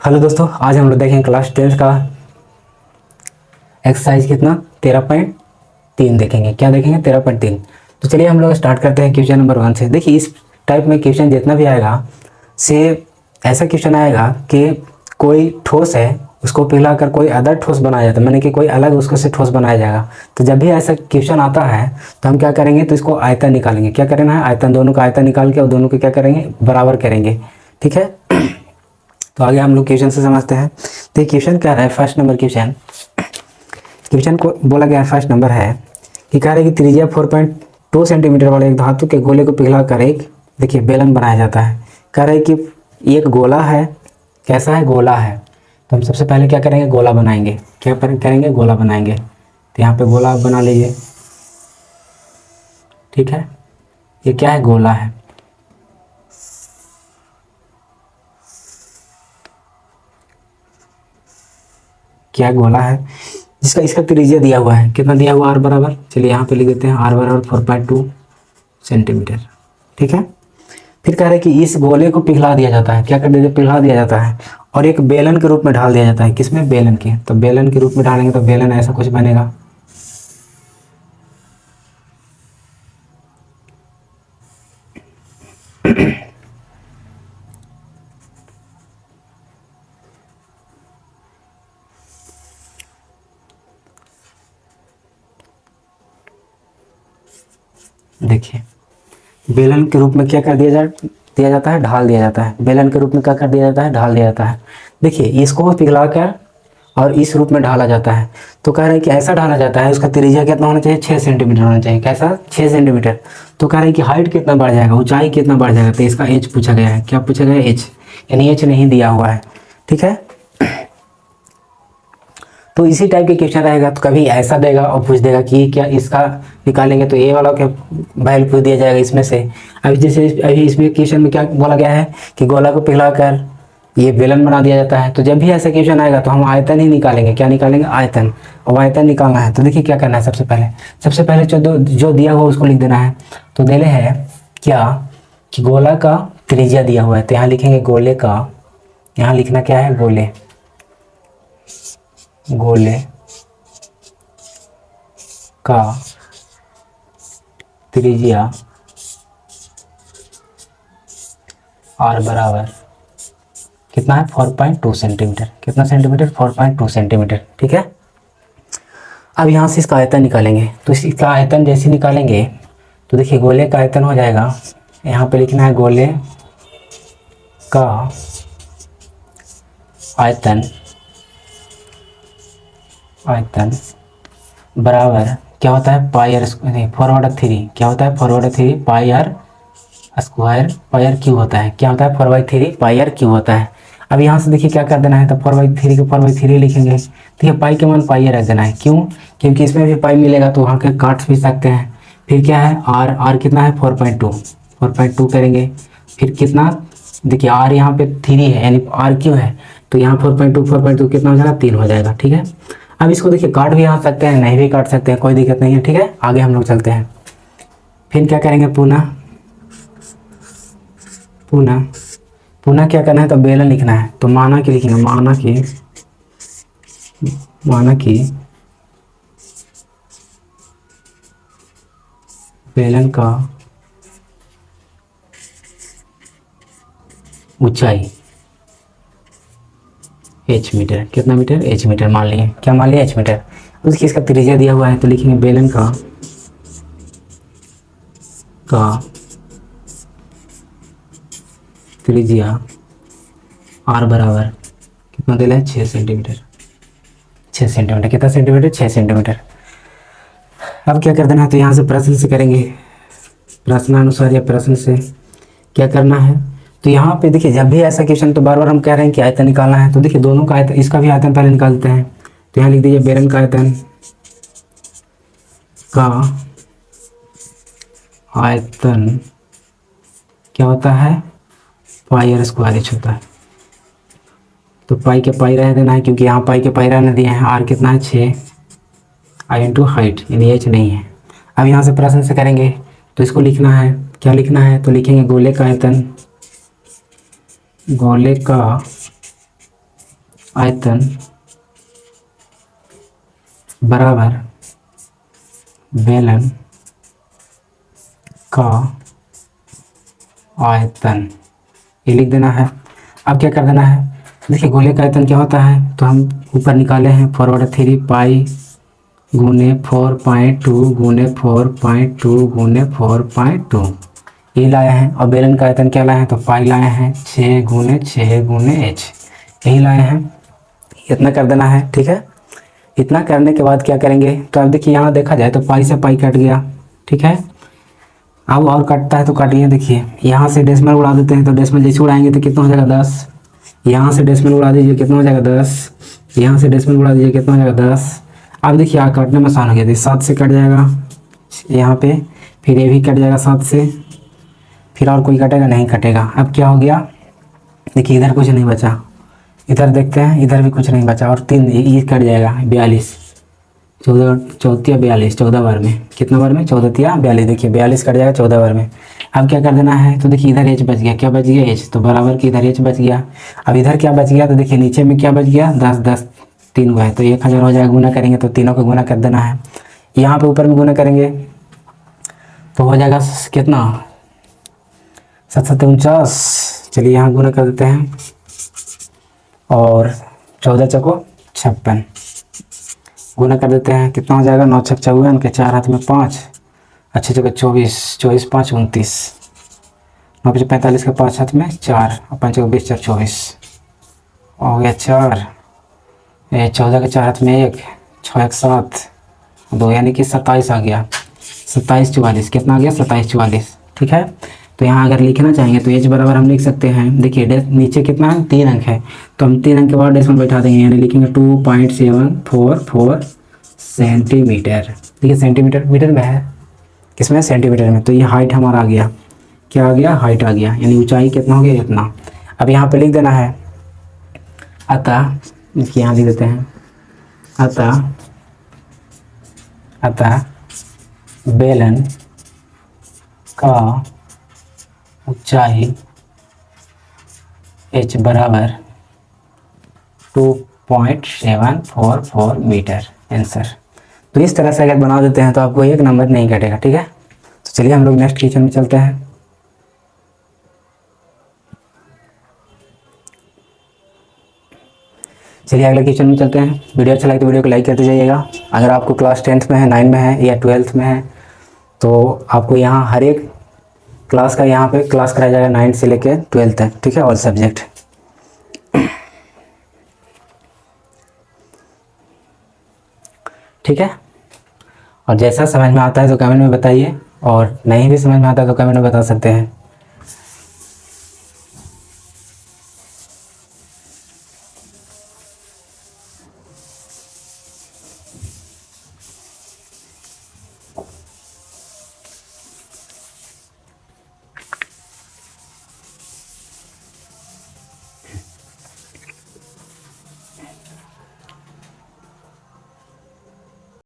Hello दोस्तों, आज हम लोग देखेंगे क्लास 10th का एक्सरसाइज कितना 13.3 देखेंगे। क्या देखेंगे? 13.3। तो चलिए हम लोग स्टार्ट करते हैं क्वेश्चन नंबर 1 से। देखिए, इस टाइप में क्वेश्चन जितना भी आएगा से ऐसा क्वेश्चन आएगा कि कोई ठोस है, उसको पिघलाकर कोई अदर ठोस बनाया जाता है, मैंने कि कोई अलग उसको से ठोस बनाया जाएगा। तो जब भी ऐसा क्वेश्चन आता है तो हम क्या करेंगे, तो इसको आयतन निकालेंगे। क्या करना है? आयतन, दोनों का आयतन निकाल के और दोनों को क्या करेंगे, बराबर करेंगे। ठीक है। तो आगे हम लोग क्वेश्चन से समझते हैं। तो क्वेश्चन क्या है? फर्स्ट नंबर क्वेश्चन को बोला गया फर्स्ट नंबर है कि कह रहे कि त्रिज्या 4.2 सेंटीमीटर वाले एक धातु के गोले को पिघलाकर एक, देखिए, बेलन बनाया जाता है। कह रहे कि एक गोला है। कैसा है? गोला है। तो हम सबसे पहले क्या करेंगे, गोला बनाएंगे। क्या करेंगे? गोला बनाएंगे। तो यहाँ पे गोला बना लीजिए। ठीक है, ये क्या है? गोला है। क्या गोला है जिसका इसका त्रिज्या दिया हुआ है। कितना दिया हुआ? आर बराबर, चलिए यहाँ पे लिख देते हैं, आर बराबर 4.2 सेंटीमीटर। ठीक है। फिर कह रहे हैं कि इस गोले को पिघला दिया जाता है। क्या कर दिया? पिघला दिया जाता है और एक बेलन के रूप में ढाल दिया जाता है। किसमें? बेलन के। तो बेलन के रूप में ढालेंगे तो बेलन ऐसा कुछ बनेगा। देखिए, बेलन के रूप में क्या कर दिया जाता है, ढाल दिया जाता है। बेलन के रूप में क्या कर दिया जाता है, ढाल दिया जाता है। देखिए, इसको पिघलाकर और इस रूप में ढाला जाता है। तो कह रहे हैं कि ऐसा ढाला जाता है, उसका त्रिज्या कितना होना चाहिए? 6 सेंटीमीटर होना चाहिए। कैसा? 6 सेंटीमीटर। तो कह रहे हैं कि हाइट कितना बढ़ जाएगा, ऊंचाई कितना बढ़ जाएगा। तो इसका एच पूछा गया है। क्या पूछा गया है? एच, यानी एच नहीं दिया हुआ है। ठीक है। तो इसी टाइप के क्वेश्चन रहेगा। तो कभी ऐसा देगा और पूछ देगा कि क्या इसका निकालेंगे तो ए वाला क्या वैल्यू पूछ दिया जाएगा इसमें से। अभी जैसे अभी इसमें क्वेश्चन में क्या बोला गया है कि गोला को पिघलाकर ये बेलन बना दिया जाता है। तो जब भी ऐसा क्वेश्चन आएगा तो हम आयतन ही निकालेंगे। क्या निकालेंगे? आयतन। और आयतन निकालना है तो देखिए क्या करना है। सबसे पहले जो दिया हुआ उसको लिख देना है। तो देले है क्या कि गोला का त्रिज्या दिया हुआ है, तो यहाँ लिखेंगे गोले का। यहाँ लिखना क्या है? गोले का त्रिज्या आर बराबर कितना है? 4.2 सेंटीमीटर। कितना सेंटीमीटर? 4.2 सेंटीमीटर। ठीक है। अब यहाँ से इसका आयतन निकालेंगे। तो इसका आयतन जैसे निकालेंगे तो देखिए, गोले का आयतन हो जाएगा, यहाँ पे लिखना है गोले का आयतन बराबर क्या होता है? पाई आर, नहीं, 4/3। क्या होता है? 4/3 pi r square pi r cube होता है। क्या होता है? 4/3 पाई आर क्यू होता है। अब यहाँ से देखिए क्या कर देना है, तो 4/3 को 4/3 लिखेंगे। देखिए, पाई के मान पाई रख देना है। क्यों? क्योंकि इसमें भी पाई मिलेगा तो वहाँ के काट भी सकते हैं। फिर क्या है? आर कितना है? 4.2 करेंगे। फिर कितना? देखिए, आर यहाँ पे 3 है, यानी आर क्यू है। तो यहाँ 4.2 कितना हो जाएगा? 3 हो जाएगा। ठीक है। अब इसको देखिए, काट भी आ सकते हैं, नहीं भी काट सकते हैं, कोई दिक्कत नहीं है। ठीक है, आगे हम लोग चलते हैं। फिर क्या करेंगे? पुनः क्या करना है? तो बेलन लिखना है। तो माना कि लिखेंगे, माना कि बेलन का ऊंचाई h मीटर। कितना मीटर? h मीटर मान लिए। क्या मान लिया? h metre. उसकी इसका त्रिज्या दिया हुआ है तो लिखेंगे बेलन का त्रिज्या r बराबर कितना दिया है? 6 सेंटीमीटर। 6 सेंटीमीटर। कितना सेंटीमीटर? 6 सेंटीमीटर। अब क्या कर देना है, तो यहाँ से प्रश्न से करेंगे, प्रश्नानुसार या प्रश्न से क्या करना है। तो यहाँ पे देखिए, जब भी ऐसा क्वेश्चन, तो बार बार हम कह रहे हैं कि आयतन निकालना है। तो देखिए, दोनों का आयतन, इसका भी आयतन पहले निकालते हैं। तो यहाँ लिख दीजिए बेलन का आयतन क्या होता है? पाई आर स्क्वायर एच होता है। तो पाई के पाई रह देना है, क्योंकि यहाँ पाई के पाई रहने दिए हैं। आर कितना है? 6 आई इंटू हाइट, यानी एच नहीं है। अब यहाँ से प्रश्न से करेंगे तो इसको लिखना है। क्या लिखना है? तो लिखेंगे गोले का आयतन बराबर बेलन का आयतन, ये लिख देना है। अब क्या कर देना है, देखिए गोले का आयतन क्या होता है, तो हम ऊपर निकाले हैं फॉरवर्ड 3 पाई गुने 4.2 गुने 4.2 गुने 4.2 ये लाए हैं। और बेलन का आयतन क्या लाए हैं, तो पाई लाए हैं 6 गुने 6 गुने h, यही लाए हैं। इतना कर देना है, ठीक है। इतना करने के बाद क्या करेंगे, तो अब देखिए यहाँ देखा जाए तो पाई से पाई कट गया, ठीक है। अब और कटता है तो काटिए, देखिए यहाँ से डेसिमल उड़ा देते हैं, तो डेसिमल जैसे उड़ाएंगे तो कितना हो जाएगा 10, यहाँ से डेसिमल उड़ा दीजिए कितना हो जाएगा 10, यहाँ से डेसिमल उड़ा दीजिए कितना हो जाएगा 10। अब देखिए यहाँ काटने में आसान हो गया, 7 से कट जाएगा यहाँ पे, फिर ये भी कट जाएगा 7 से, फिर और कोई कटेगा नहीं कटेगा। अब क्या हो गया, देखिए इधर कुछ नहीं बचा, इधर देखते हैं इधर भी कुछ नहीं बचा, और 3 ये कट जाएगा 42, 14 चौथिया 42, 14 बार में कितना बार में 14 42, देखिए 42 कट जाएगा 14 बार में। अब क्या कर देना है, तो देखिए इधर एच बच गया, क्या बच गया एच, तो बराबर की इधर एच बच गया। अब इधर क्या बच गया, तो देखिए नीचे में क्या बच गया 10 10 3 हुआ है, तो 1000 हो जाएगा। गुना करेंगे तो तीनों को गुना कर देना है, यहाँ पे ऊपर में गुना करेंगे तो हो जाएगा कितना 7 7 49, चलिए यहाँ गुना कर देते हैं, और 14 चौको 56 गुना कर देते हैं, कितना हो जाएगा 9 छक 54 के 4 हाथ में 5, अच्छे जगह 24 24 5 29, 9 5 45 के 5 हाथ में 4 और 5 20 4 24 हो गया 4, 14 के 4 हाथ में 1 6 1 7 2 यानी कि 27 आ गया, 27 44 कितना आ गया 27 44, ठीक है। तो यहाँ अगर लिखना चाहेंगे तो एच बराबर हम लिख सकते हैं, देखिए नीचे कितना है 3 अंक है, तो हम 3 अंक के बाद डेसिमल बैठा देंगे, यानी लिखेंगे 2.744 सेंटीमीटर। देखिए सेंटीमीटर मीटर में है, किसमें सेंटीमीटर में, तो ये हाइट हमारा आ गया, क्या आ गया हाइट आ गया, यानी ऊंचाई कितना हो गया इतना। अब यहाँ पे लिख देना है अतः, देखिए यहाँ लिख देते हैं अतः बेलन का ऊंचाई h बराबर 2.744 मीटर, आंसर। तो इस तरह से अगर बना देते हैं तो आपको 1 नंबर नहीं कटेगा, ठीक है। तो चलिए हम लोग नेक्स्ट क्वेश्चन में चलते हैं। चलिए अगले क्वेश्चन में चलते हैं। वीडियो अच्छा लगे तो वीडियो को लाइक करते जाइएगा। अगर आपको क्लास 10th में है, 9 में है या 12th में है, तो आपको यहाँ हर एक क्लास का यहाँ पे क्लास कराया जाएगा 9 से लेकर 12 तक, ठीक है, ऑल सब्जेक्ट। ठीक है, और जैसा समझ में आता है तो कमेंट में बताइए, और नहीं भी समझ में आता है तो कमेंट में बता सकते हैं।